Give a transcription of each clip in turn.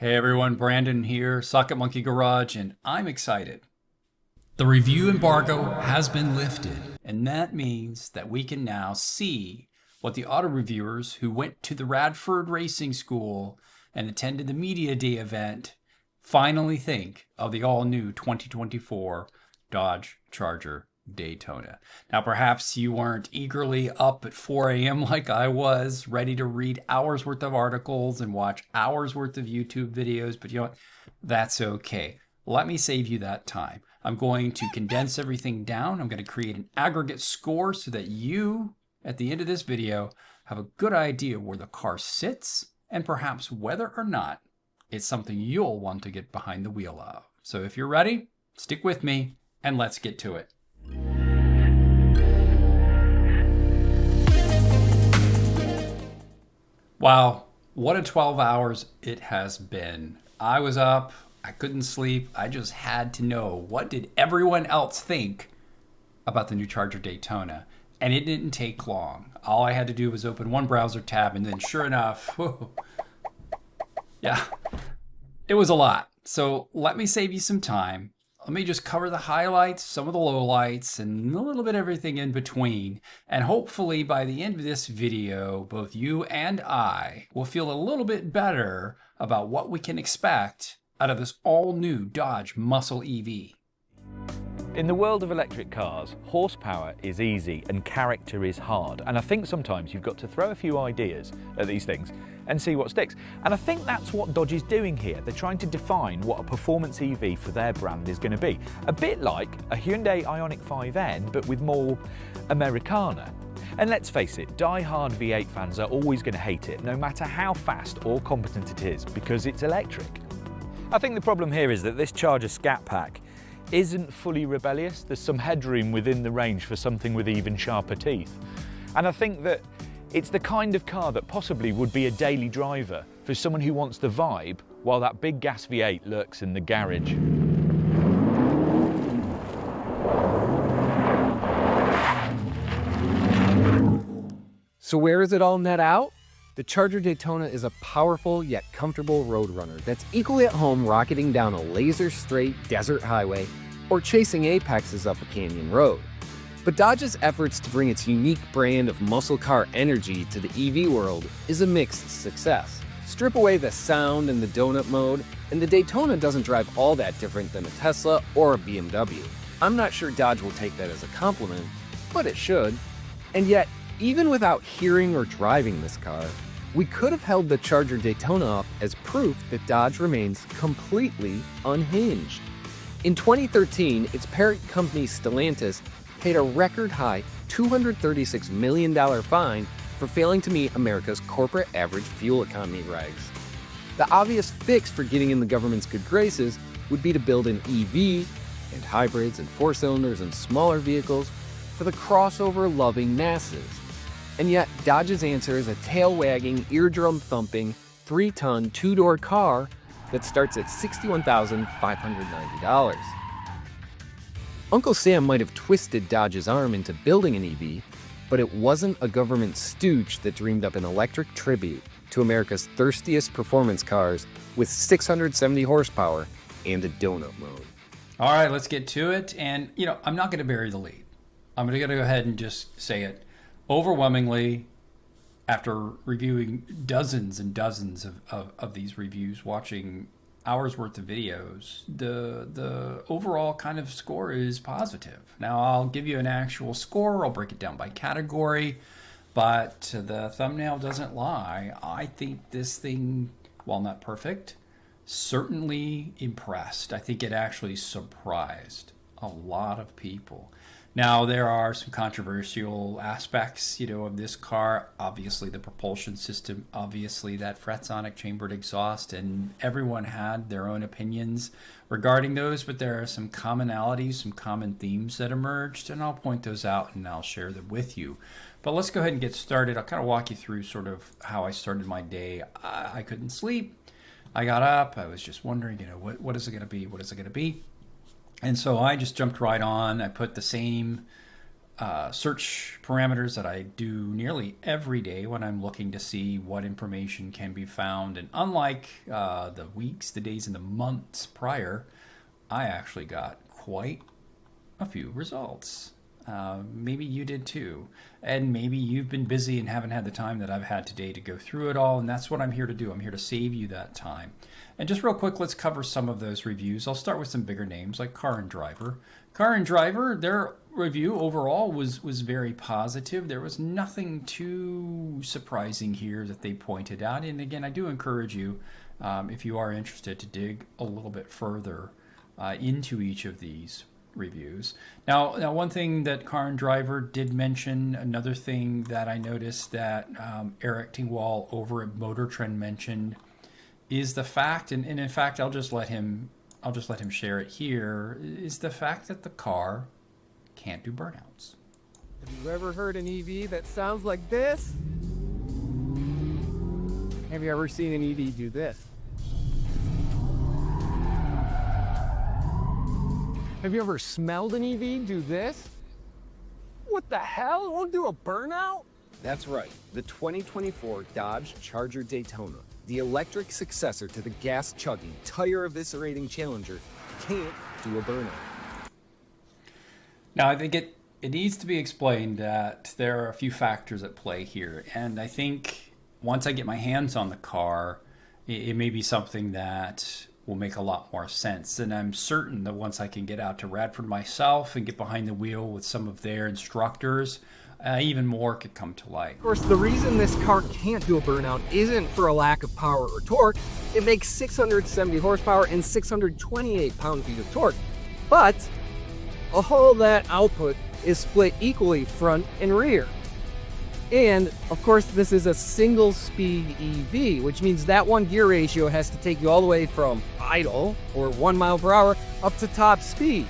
Hey everyone, Brandon here, Socket Monkey Garage, and I'm excited. The review embargo has been lifted, and that means that we can now see what the auto reviewers who went to the Radford Racing School and attended the Media Day event finally think of the all-new 2024 Dodge Charger Daytona. Now, perhaps you weren't eagerly up at 4 a.m. like I was, ready to read hours worth of articles and watch hours worth of YouTube videos, but you know what? That's okay. Let me save you that time. I'm going to condense everything down. I'm going to create an aggregate score so that you, at the end of this video, have a good idea where the car sits and perhaps whether or not it's something you'll want to get behind the wheel of. So if you're ready, stick with me and let's get to it. Wow, what a 12 hours it has been. I was up, I couldn't sleep, I just had to know what did everyone else think about the new Charger Daytona. And it didn't take long. All I had to do was open one browser tab and then sure enough, yeah, it was a lot. So let me save you some time. Let me just cover the highlights, some of the lowlights, and a little bit of everything in between. And hopefully by the end of this video, both you and I will feel a little bit better about what we can expect out of this all-new Dodge Muscle EV. In the world of electric cars, horsepower is easy and character is hard. And I think sometimes you've got to throw a few ideas at these things and see what sticks. And I think that's what Dodge is doing here. They're trying to define what a performance EV for their brand is going to be. A bit like a Hyundai Ioniq 5N, but with more Americana. And let's face it, die-hard V8 fans are always going to hate it, no matter how fast or competent it is, because it's electric. I think the problem here is that this Charger Scat Pack isn't fully rebellious. There's some headroom within the range for something with even sharper teeth. And I think that it's the kind of car that possibly would be a daily driver for someone who wants the vibe while that big gas V8 lurks in the garage. So where does it all net out? The Charger Daytona is a powerful yet comfortable road runner that's equally at home rocketing down a laser-straight desert highway or chasing apexes up a canyon road. But Dodge's efforts to bring its unique brand of muscle car energy to the EV world is a mixed success. Strip away the sound and the donut mode, and the Daytona doesn't drive all that different than a Tesla or a BMW. I'm not sure Dodge will take that as a compliment, but it should. And yet, even without hearing or driving this car, we could have held the Charger Daytona up as proof that Dodge remains completely unhinged. In 2013, its parent company Stellantis paid a record-high $236 million fine for failing to meet America's corporate average fuel economy regs. The obvious fix for getting in the government's good graces would be to build an EV and hybrids and four-cylinders and smaller vehicles for the crossover-loving masses. And yet, Dodge's answer is a tail-wagging, eardrum-thumping, 3-ton, 2-door car that starts at $61,590. Uncle Sam might have twisted Dodge's arm into building an EV, but it wasn't a government stooge that dreamed up an electric tribute to America's thirstiest performance cars with 670 horsepower and a donut mode. All right, let's get to it. And, I'm not going to bury the lead. I'm going to go ahead and just say it. Overwhelmingly, after reviewing dozens and dozens of these reviews, watching hours worth of videos, the overall kind of score is positive. Now, I'll give you an actual score. I'll break it down by category, but the thumbnail doesn't lie. I think this thing, while not perfect, certainly impressed. I think it actually surprised a lot of people. Now, there are some controversial aspects, of this car. Obviously, the propulsion system, obviously that Fretsonic chambered exhaust, and everyone had their own opinions regarding those, but there are some commonalities, some common themes that emerged, and I'll point those out and I'll share them with you. But let's go ahead and get started. I'll kind of walk you through sort of how I started my day. I couldn't sleep. I got up. I was just wondering, what is it going to be? What is it going to be? And so I just jumped right on. I put the same search parameters that I do nearly every day when I'm looking to see what information can be found. And unlike the weeks, the days, and the months prior, I actually got quite a few results. Maybe you did too. And maybe you've been busy and haven't had the time that I've had today to go through it all. And that's what I'm here to do. I'm here to save you that time. And just real quick, let's cover some of those reviews. I'll start with some bigger names like Car and Driver. Car and Driver, their review overall was very positive. There was nothing too surprising here that they pointed out. And again, I do encourage you, if you are interested, to dig a little bit further into each of these reviews. Now, one thing that Car and Driver did mention, another thing that I noticed that Eric Tingwall over at Motor Trend mentioned, is the fact, and in fact, I'll just let him share it here, is the fact that the car can't do burnouts. Have you ever heard an EV that sounds like this? Have you ever seen an EV do this? Have you ever smelled an EV do this? What the hell? It won't do a burnout? That's right. The 2024 Dodge Charger Daytona, the electric successor to the gas-chugging, tire-eviscerating Challenger, can't do a burnout. Now, I think it needs to be explained that there are a few factors at play here. And I think once I get my hands on the car, it may be something that will make a lot more sense. And I'm certain that once I can get out to Radford myself and get behind the wheel with some of their instructors, even more could come to light. Of course, the reason this car can't do a burnout isn't for a lack of power or torque. It makes 670 horsepower and 628 pound-feet of torque. But all that output is split equally front and rear. And of course, this is a single-speed EV, which means that one gear ratio has to take you all the way from idle, or 1 mile per hour, up to top speed.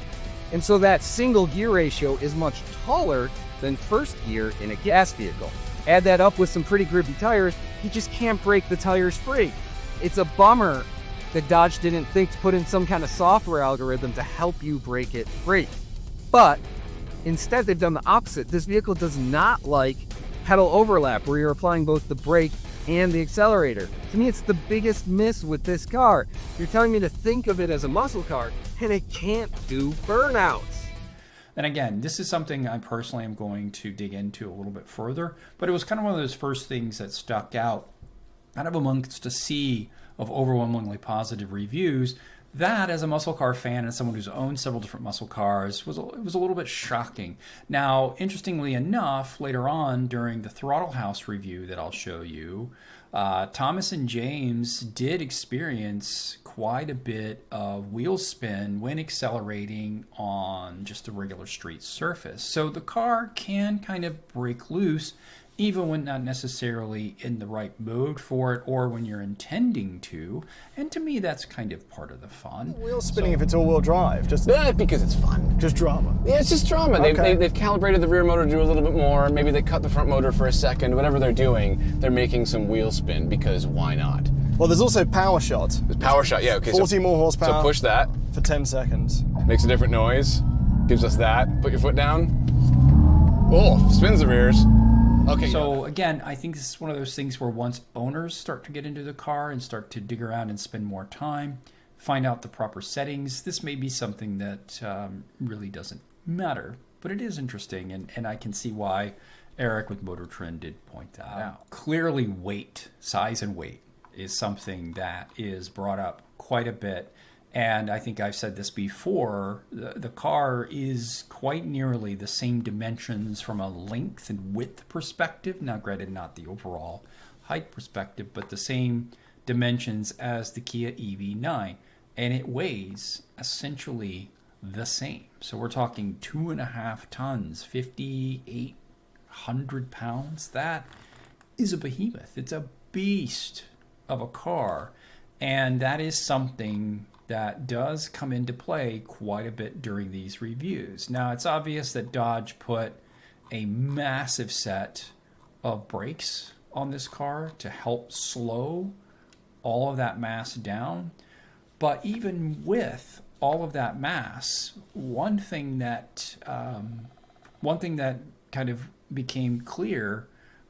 And so that single gear ratio is much taller than first gear in a gas vehicle. Add that up with some pretty grippy tires, you just can't break the tires free. It's a bummer that Dodge didn't think to put in some kind of software algorithm to help you break it free. But instead, they've done the opposite. This vehicle does not like pedal overlap, where you're applying both the brake and the accelerator. To me, it's the biggest miss with this car. You're telling me to think of it as a muscle car, and it can't do burnouts. And again, this is something I personally am going to dig into a little bit further, but it was kind of one of those first things that stuck out out of amongst a sea of overwhelmingly positive reviews. That, as a muscle car fan and someone who's owned several different muscle cars, it was a little bit shocking. Now, interestingly enough, later on during the Throttle House review that I'll show you, Thomas and James did experience quite a bit of wheel spin when accelerating on just a regular street surface. So the car can kind of break loose even when not necessarily in the right mode for it or when you're intending to. And to me, that's kind of part of the fun. Wheel spinning if it's all-wheel drive, just because it's fun. just drama. Yeah, it's just drama. Okay. They've calibrated the rear motor to do a little bit more. Maybe they cut the front motor for a second. Whatever they're doing, they're making some wheel spin because why not? Well, there's also power shot. There's power shot, yeah, okay. 40 more horsepower. So push that, for 10 seconds. makes a different noise, gives us that. Put your foot down. Oh, spins the rears. Okay. So again, I think this is one of those things where once owners start to get into the car and start to dig around and spend more time, find out the proper settings, this may be something that really doesn't matter, but it is interesting, and I can see why Eric with Motor Trend did point that out. Clearly weight, size and weight is something that is brought up quite a bit. And I think I've said this before, the car is quite nearly the same dimensions from a length and width perspective. Now, granted, not the overall height perspective, but the same dimensions as the Kia EV9. And it weighs essentially the same. So we're talking 2.5 tons, 5,800 pounds. That is a behemoth. It's a beast of a car. And that is something that does come into play quite a bit during these reviews. Now, it's obvious that Dodge put a massive set of brakes on this car to help slow all of that mass down. But even with all of that mass, one thing that one thing that kind of became clear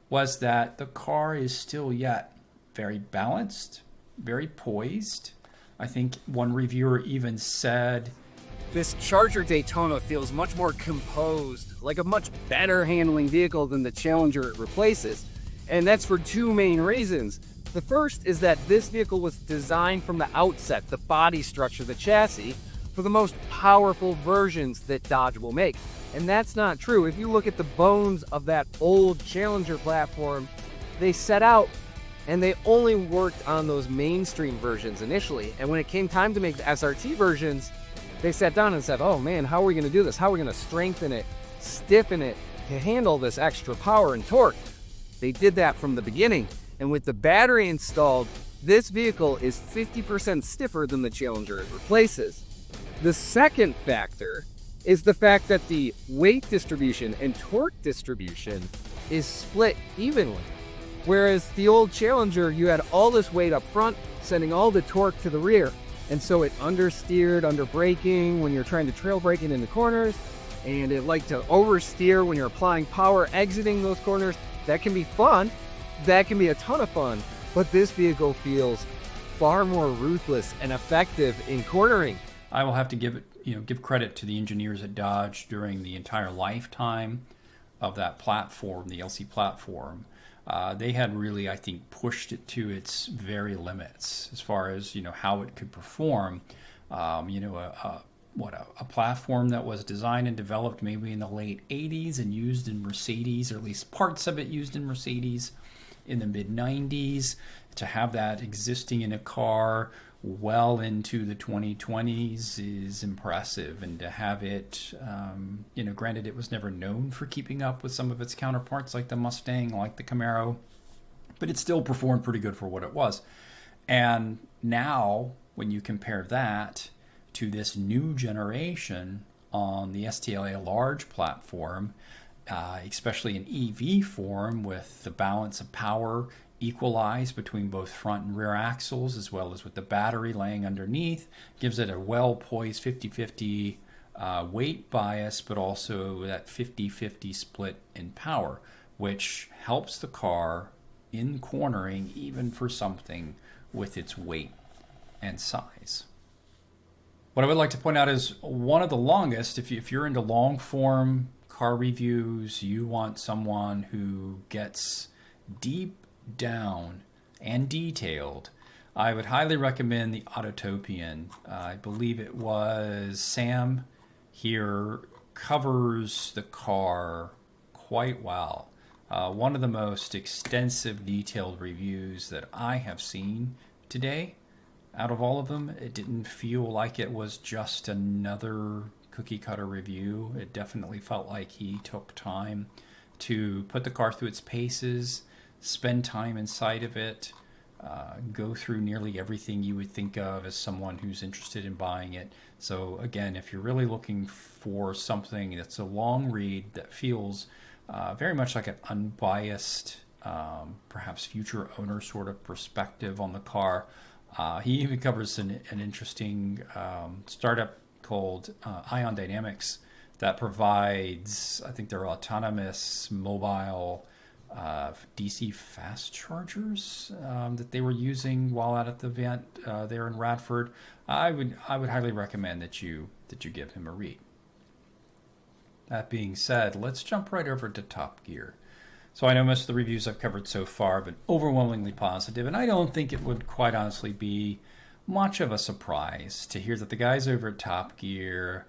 was that the car is still yet very balanced, very poised. I think one reviewer even said, This Charger Daytona feels much more composed, like a much better handling vehicle than the Challenger it replaces. And that's for two main reasons. The first is that this vehicle was designed from the outset, the body structure, the chassis, for the most powerful versions that Dodge will make. And that's not true. If you look at the bones of that old Challenger platform, they set out and they only worked on those mainstream versions initially. And when it came time to make the SRT versions, they sat down and said, oh man, how are we going to do this? How are we going to strengthen it, stiffen it to handle this extra power and torque? They did that from the beginning. And with the battery installed, this vehicle is 50% stiffer than the Challenger it replaces. The second factor is the fact that the weight distribution and torque distribution is split evenly. Whereas the old Challenger, you had all this weight up front, sending all the torque to the rear. And so it understeered under braking when you're trying to trail brake it in the corners. And it liked to oversteer when you're applying power exiting those corners. That can be fun. That can be a ton of fun. But this vehicle feels far more ruthless and effective in cornering. I will have to give credit to the engineers at Dodge during the entire lifetime of that platform, the LC platform. They had really, I think, pushed it to its very limits as far as how it could perform. A platform that was designed and developed maybe in the late 80s and used in Mercedes, or at least parts of it used in Mercedes in the mid 90s, to have that existing in a car well into the 2020s is impressive. And to have it, granted it was never known for keeping up with some of its counterparts like the Mustang, like the Camaro, but it still performed pretty good for what it was. And now when you compare that to this new generation on the STLA Large platform, especially in EV form, with the balance of power equalized between both front and rear axles, as well as with the battery laying underneath, gives it a well-poised 50-50 weight bias, but also that 50-50 split in power, which helps the car in cornering even for something with its weight and size. What I would like to point out is one of the longest, if you're into long form car reviews, you want someone who gets deep down and detailed, I would highly recommend the Autotopian. I believe it was Sam here covers the car quite well. One of the most extensive detailed reviews that I have seen today. Out of all of them, it didn't feel like it was just another cookie cutter review. It definitely felt like he took time to put the car through its paces, spend time inside of it, go through nearly everything you would think of as someone who's interested in buying it. So again, if you're really looking for something that's a long read that feels very much like an unbiased, perhaps future owner sort of perspective on the car, he even covers an interesting startup called Ion Dynamics that provides, I think they're autonomous mobile DC fast chargers that they were using while out at the event there in Radford. I would highly recommend that you give him a read. That being said, let's jump right over to Top Gear. So I know most of the reviews I've covered so far have been overwhelmingly positive, and I don't think it would quite honestly be much of a surprise to hear that the guys over at Top Gear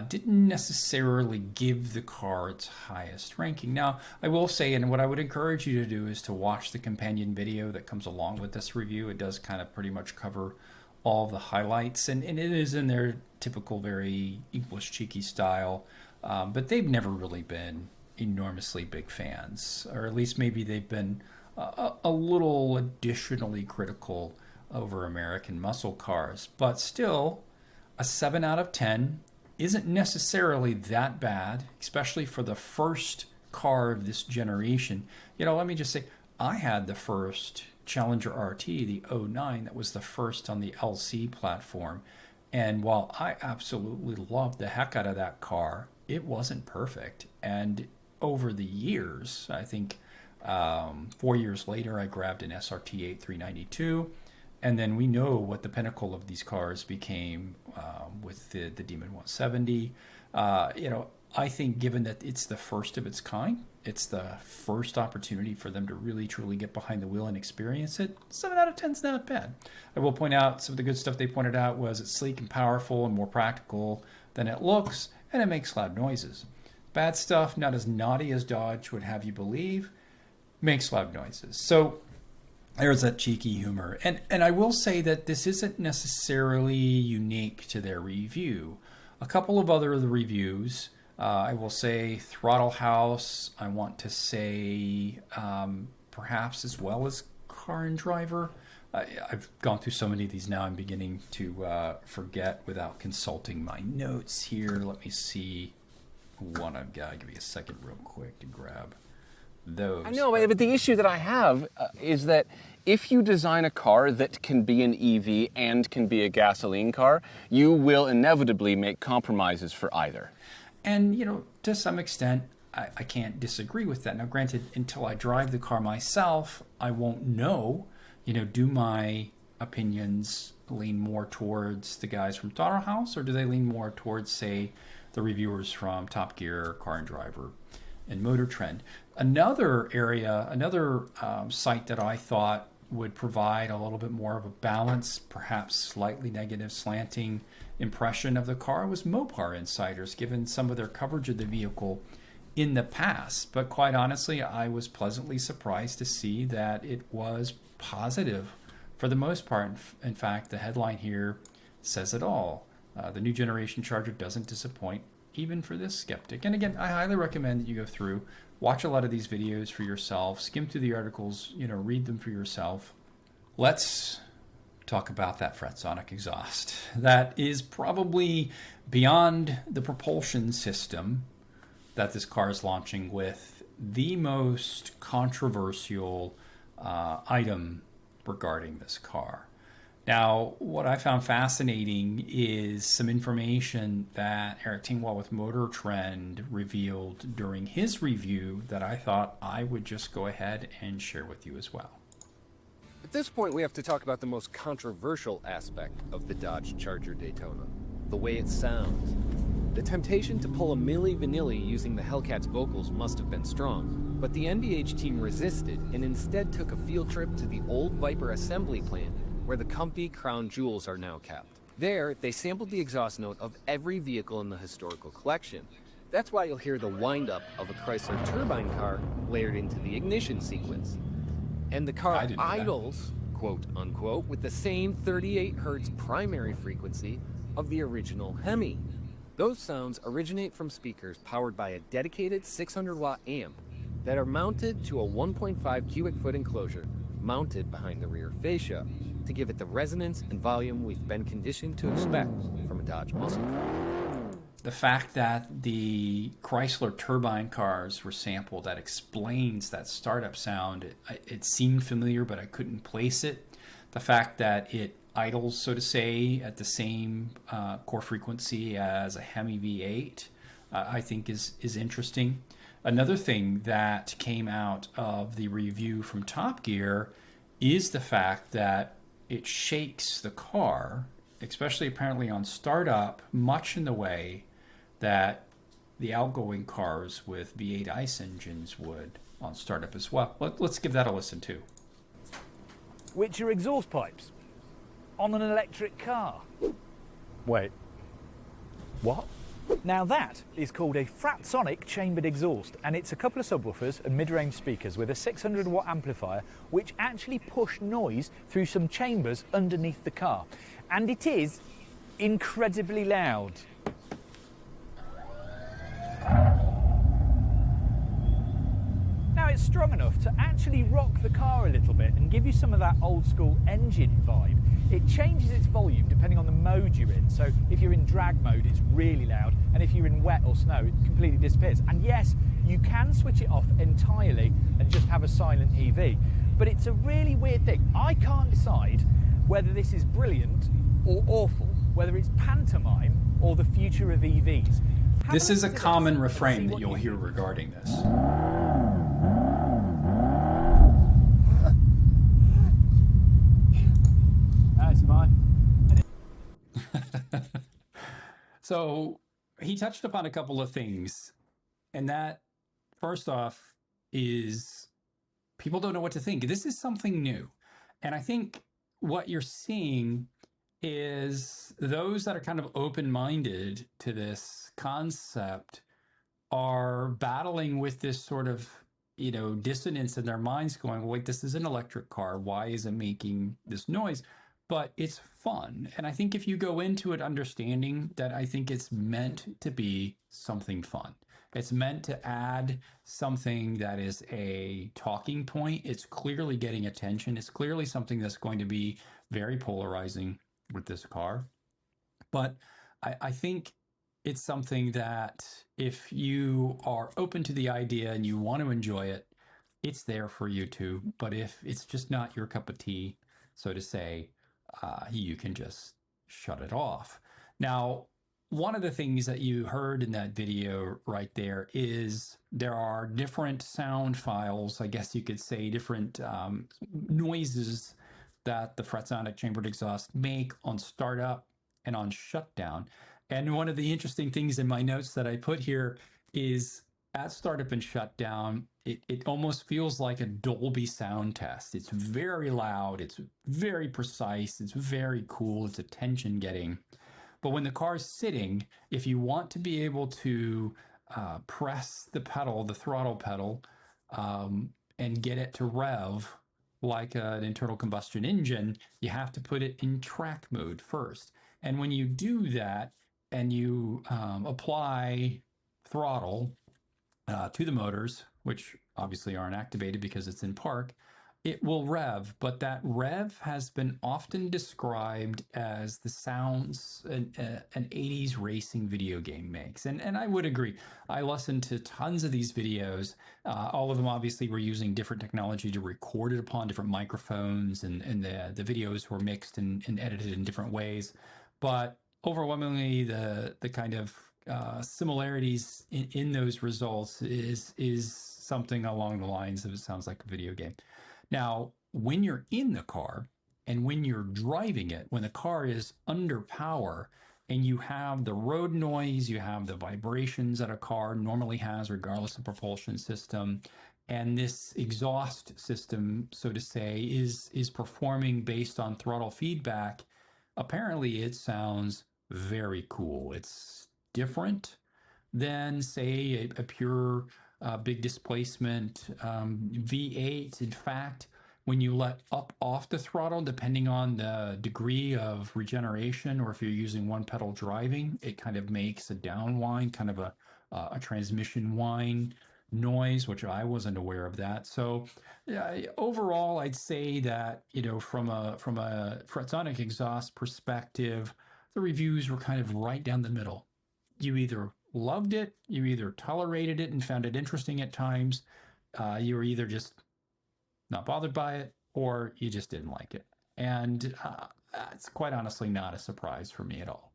didn't necessarily give the car its highest ranking. Now, I will say, and what I would encourage you to do is to watch the companion video that comes along with this review. It does kind of pretty much cover all of the highlights, and it is in their typical, very English cheeky style, but they've never really been enormously big fans, or at least maybe they've been a little additionally critical over American muscle cars. But still, a 7 out of 10 isn't necessarily that bad, especially for the first car of this generation. Let me just say, I had the first Challenger RT, the 09, that was the first on the LC platform. And while I absolutely loved the heck out of that car, it wasn't perfect. And over the years, I think 4 years later, I grabbed an SRT8 392. And then we know what the pinnacle of these cars became with the Demon 170. I think given that it's the first of its kind, it's the first opportunity for them to really truly get behind the wheel and experience it. 7 out of 10 is not bad. I will point out some of the good stuff they pointed out was it's sleek and powerful and more practical than it looks, and it makes loud noises. Bad stuff, not as naughty as Dodge would have you believe, makes loud noises. So there's that cheeky humor. And I will say that this isn't necessarily unique to their review. A couple of other of the reviews, I will say Throttle House, I want to say perhaps as well as Car and Driver. I've gone through so many of these now, I'm beginning to forget without consulting my notes here. Let me see one I've got. Give me a second real quick to grab those. I know, but the issue that I have is that if you design a car that can be an EV and can be a gasoline car, you will inevitably make compromises for either. And, to some extent, I can't disagree with that. Now, granted, until I drive the car myself, I won't know, do my opinions lean more towards the guys from Throttle House, or do they lean more towards, say, the reviewers from Top Gear, Car and Driver, and Motor Trend? Another area, another site that I thought would provide a little bit more of a balance, perhaps slightly negative slanting impression of the car was Mopar Insiders, given some of their coverage of the vehicle in the past. But quite honestly, I was pleasantly surprised to see that it was positive for the most part. In fact, the headline here says it all. The new generation Charger doesn't disappoint, even for this skeptic. And again, I highly recommend that you go through, watch a lot of these videos for yourself, skim through the articles, read them for yourself. Let's talk about that Fretsonic exhaust. That is probably beyond the propulsion system that this car is launching with the most controversial item regarding this car. Now, what I found fascinating is some information that Eric Tingwall with Motor Trend revealed during his review that I thought I would just go ahead and share with you as well. At this point, we have to talk about the most controversial aspect of the Dodge Charger Daytona, the way it sounds. The temptation to pull a Milli Vanilli using the Hellcat's vocals must have been strong, but the NVH team resisted and instead took a field trip to the old Viper assembly plant where the comfy crown jewels are now kept. There, they sampled the exhaust note of every vehicle in the historical collection. That's why you'll hear the wind-up of a Chrysler turbine car layered into the ignition sequence. And the car idles, quote-unquote, with the same 38 Hz primary frequency of the original Hemi. Those sounds originate from speakers powered by a dedicated 600-watt amp that are mounted to a 1.5 cubic foot enclosure mounted behind the rear fascia to give it the resonance and volume we've been conditioned to expect from a Dodge muscle car. The fact that the Chrysler turbine cars were sampled, that explains that startup sound. It seemed familiar, but I couldn't place it. The fact that it idles, so to say, at the same core frequency as a Hemi V8, I think is interesting. Another thing that came out of the review from Top Gear is the fact that it shakes the car, especially apparently on startup, much in the way that the outgoing cars with V8 ICE engines would on startup as well. Let's give that a listen too. Which are exhaust pipes on an electric car. Wait, what? Now that is called a Fretsonic chambered exhaust, and it's a couple of subwoofers and mid-range speakers with a 600-watt amplifier which actually push noise through some chambers underneath the car. And it is incredibly loud. Now it's strong enough to actually rock the car a little bit and give you some of that old school engine vibe. It changes its volume depending on the mode you're in. So if you're in drag mode, it's really loud, and if you're in wet or snow, it completely disappears. And yes, you can switch it off entirely and just have a silent EV, but it's a really weird thing. I can't decide whether this is brilliant or awful, whether it's pantomime or the future of EVs. This is a common refrain that you'll hear regarding this. That's fine. So he touched upon a couple of things, and that, first off, is people don't know what to think. This is something new. And I think what you're seeing is those that are kind of open-minded to this concept are battling with this sort of, dissonance in their minds going, wait, this is an electric car. Why is it making this noise? But it's fun. And I think if you go into it understanding that, I think it's meant to be something fun. It's meant to add something that is a talking point. It's clearly getting attention. It's clearly something that's going to be very polarizing with this car. But I think it's something that if you are open to the idea and you want to enjoy it, it's there for you too. But if it's just not your cup of tea, so to say, you can just shut it off. Now, one of the things that you heard in that video right there is there are different sound files, I guess you could say, different noises that the Fretsonic chambered exhaust make on startup and on shutdown. And one of the interesting things in my notes that I put here is at startup and shutdown, it almost feels like a Dolby sound test. It's very loud, it's very precise, it's very cool, it's attention getting. But when the car's sitting, if you want to be able to press the pedal, the throttle pedal, and get it to rev like an internal combustion engine, you have to put it in track mode first. And when you do that and you apply throttle to the motors, which obviously aren't activated because it's in park, it will rev. But that rev has been often described as the sounds an 80s racing video game makes. And I would agree. I listened to tons of these videos. All of them obviously were using different technology to record it upon different microphones, and the videos were mixed and edited in different ways. But overwhelmingly, the kind of similarities in those results is something along the lines of, it sounds like a video game. Now, when you're in the car and when you're driving it, when the car is under power and you have the road noise, you have the vibrations that a car normally has regardless of propulsion system, and this exhaust system, so to say, is performing based on throttle feedback, apparently it sounds very cool. It's different than, say, a pure big displacement V8. In fact, when you let up off the throttle, depending on the degree of regeneration, or if you're using one pedal driving, it kind of makes a down whine, kind of a transmission whine noise, which I wasn't aware of that. So overall, I'd say that, from a Fretsonic exhaust perspective, the reviews were kind of right down the middle. You either loved it, you either tolerated it and found it interesting at times, you were either just not bothered by it, or you just didn't like it. And it's quite honestly not a surprise for me at all.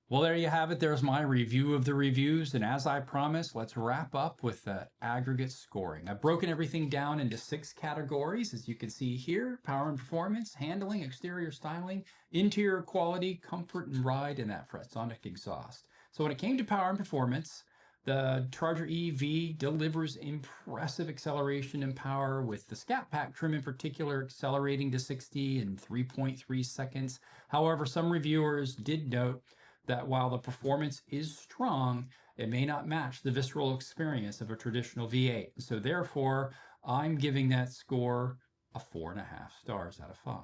Well, there you have it. There's my review of the reviews. And as I promised, let's wrap up with the aggregate scoring. I've broken everything down into 6 categories, as you can see here: power and performance, handling, exterior styling, interior quality, comfort and ride, and that Fretsonic exhaust. So when it came to power and performance, the Charger EV delivers impressive acceleration and power, with the Scat Pack trim in particular accelerating to 60 in 3.3 seconds. However, some reviewers did note that while the performance is strong, it may not match the visceral experience of a traditional V8. So therefore, I'm giving that score a 4.5 stars out of 5.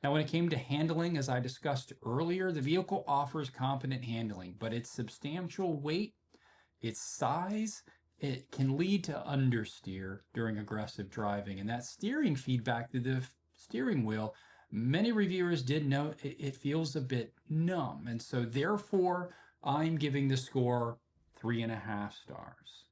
Now, when it came to handling, as I discussed earlier, the vehicle offers competent handling, but its substantial weight, its size, it can lead to understeer during aggressive driving. And that steering feedback to the steering wheel, many reviewers did note it feels a bit numb. And so therefore, I'm giving the score 3.5 stars.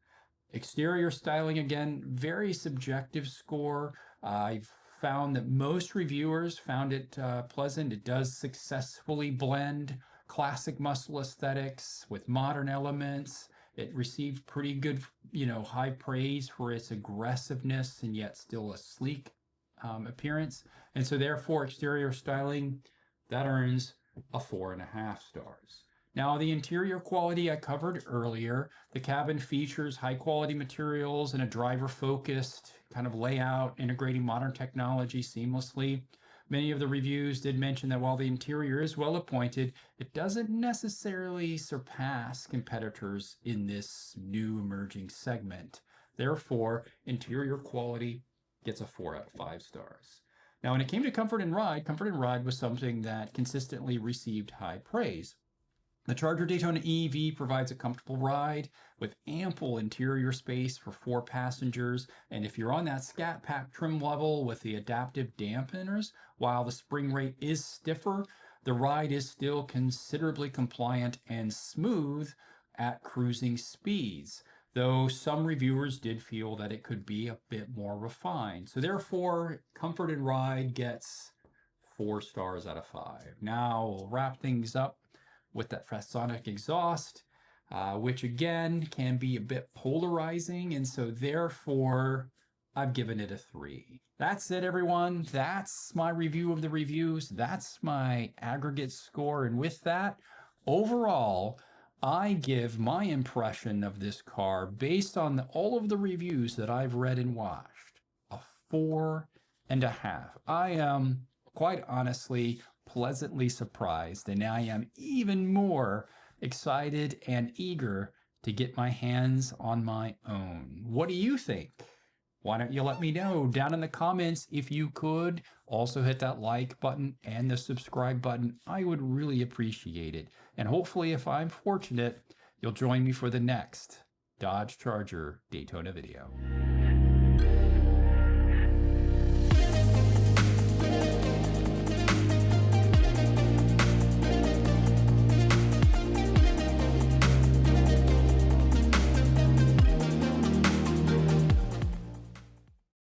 Exterior styling, again, very subjective score. I've found that most reviewers found it pleasant. It does successfully blend classic muscle aesthetics with modern elements. It received pretty good, high praise for its aggressiveness and yet still a sleek appearance. And so therefore exterior styling, that earns a 4.5 stars. Now, the interior quality I covered earlier. The cabin features high quality materials and a driver focused kind of layout, integrating modern technology seamlessly. Many of the reviews did mention that while the interior is well appointed, it doesn't necessarily surpass competitors in this new emerging segment. Therefore, interior quality gets a 4 out of 5 stars. Now, when it came to comfort and ride was something that consistently received high praise. The Charger Daytona EV provides a comfortable ride with ample interior space for 4 passengers. And if you're on that Scat Pack trim level with the adaptive dampeners, while the spring rate is stiffer, the ride is still considerably compliant and smooth at cruising speeds, though some reviewers did feel that it could be a bit more refined. So therefore, comfort and ride gets 4 stars out of 5. Now we'll wrap things up with that Fresonic exhaust, which again can be a bit polarizing, and so therefore I've given it a 3. That's it, everyone. That's my review of the reviews. That's my aggregate score, and with that, overall, I give my impression of this car based on all of the reviews that I've read and watched a 4.5. I am quite honestly pleasantly surprised, and I am even more excited and eager to get my hands on my own. What do you think? Why don't you let me know down in the comments if you could. Also hit that like button and the subscribe button. I would really appreciate it. And hopefully, if I'm fortunate, you'll join me for the next Dodge Charger Daytona video.